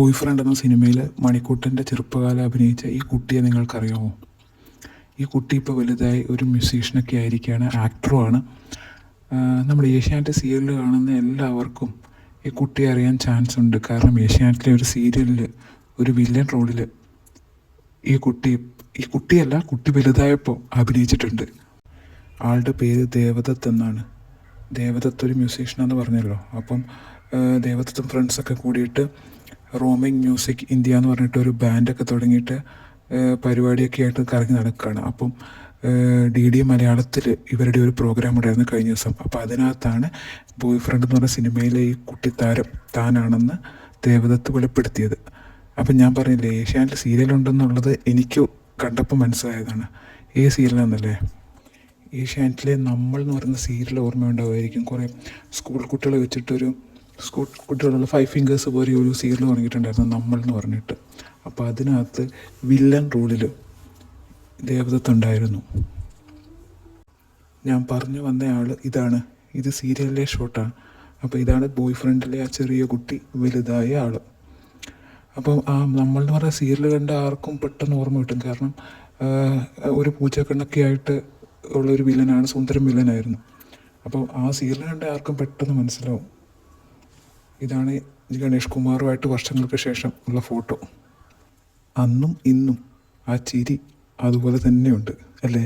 Boy friend എന്ന സിനിമയിൽ മണിക്കൂട്ടൻ്റെ ചെറുപ്പകാലം അഭിനയിച്ച ഈ കുട്ടിയെ നിങ്ങൾക്കറിയാമോ? ഈ കുട്ടി ഇപ്പോൾ വലുതായി ഒരു മ്യൂസീഷ്യനൊക്കെ ആയിരിക്കുകയാണ്, ആക്ടറുമാണ്. നമ്മുടെ ഏഷ്യാനെറ്റ് സീരിയൽ കാണുന്ന എല്ലാവർക്കും ഈ കുട്ടിയെ അറിയാൻ ചാൻസ് ഉണ്ട്. കാരണം ഏഷ്യാനെറ്റിലെ ഒരു സീരിയലിൽ ഒരു വില്ലൻ റോളിൽ കുട്ടി വലുതായപ്പോൾ അഭിനയിച്ചിട്ടുണ്ട്. ആളുടെ പേര് ദേവദത്ത് എന്നാണ്. ദേവദത്ത് ഒരു മ്യൂസീഷ്യനാന്ന് പറഞ്ഞല്ലോ. അപ്പം ദേവദത്തും ഫ്രണ്ട്സൊക്കെ കൂടിയിട്ട് റോമിങ് മ്യൂസിക് ഇന്ത്യ എന്ന് പറഞ്ഞിട്ട് ഒരു ബാൻഡൊക്കെ തുടങ്ങിയിട്ട് പരിപാടിയൊക്കെ ആയിട്ട് കറങ്ങി നടക്കുകയാണ്. അപ്പം DD മലയാളത്തിൽ ഇവരുടെ ഒരു പ്രോഗ്രാം ഉണ്ടായിരുന്നു കഴിഞ്ഞ ദിവസം. അപ്പോൾ അതിനകത്താണ് ബോയ് ഫ്രണ്ട് എന്ന് പറഞ്ഞ സിനിമയിലെ ഈ കുട്ടിത്താരം താനാണെന്ന് ദേവദത്ത് വെളിപ്പെടുത്തിയത്. അപ്പം ഞാൻ പറഞ്ഞില്ലേ, ഏഷ്യാനെറ്റ് സീരിയലുണ്ടെന്നുള്ളത് എനിക്ക് കണ്ടപ്പോൾ മനസ്സിലായതാണ്. സീരിയലാണെന്നല്ലേ? ഏഷ്യാനെറ്റിലെ നമ്മൾ എന്ന് പറയുന്ന സീരിയൽ ഓർമ്മയുണ്ടാവുമായിരിക്കും. കുറേ സ്കൂൾ കുട്ടികളെ വെച്ചിട്ടൊരു കുട്ടികളുള്ള 5 ഫിംഗേഴ്സ് പോലെ ഒരു സീരിയൽ തുടങ്ങിയിട്ടുണ്ടായിരുന്നു, നമ്മൾ എന്ന് പറഞ്ഞിട്ട്. അപ്പോൾ അതിനകത്ത് വില്ലൻ റോളിൽ ദേവദത്ത് ഉണ്ടായിരുന്നു. ഞാൻ പറഞ്ഞു വന്നയാൾ ഇതാണ്. ഇത് സീരിയലിലെ ഷോട്ടാണ്. അപ്പോൾ ഇതാണ് ബോയ് ഫ്രണ്ടിലെ ആ ചെറിയ കുട്ടി വലുതായ ആൾ. അപ്പം നമ്മൾ എന്ന് പറയുന്ന സീരിയൽ കണ്ട ആർക്കും പെട്ടെന്ന് ഓർമ്മ കിട്ടും. കാരണം ഒരു പൂച്ചക്കണ്ണൊക്കെ ആയിട്ട് ഉള്ളൊരു വില്ലനാണ്, സുന്ദരം വില്ലനായിരുന്നു. അപ്പോൾ ആ സീരിയൽ കണ്ട ആർക്കും പെട്ടെന്ന് മനസ്സിലാവും. ഇതാണ് ഗണേഷ് കുമാറുമായിട്ട് വർഷങ്ങൾക്ക് ശേഷം ഉള്ള ഫോട്ടോ. അന്നും ഇന്നും ആ ചിരി അതുപോലെ തന്നെയുണ്ട്, അല്ലേ?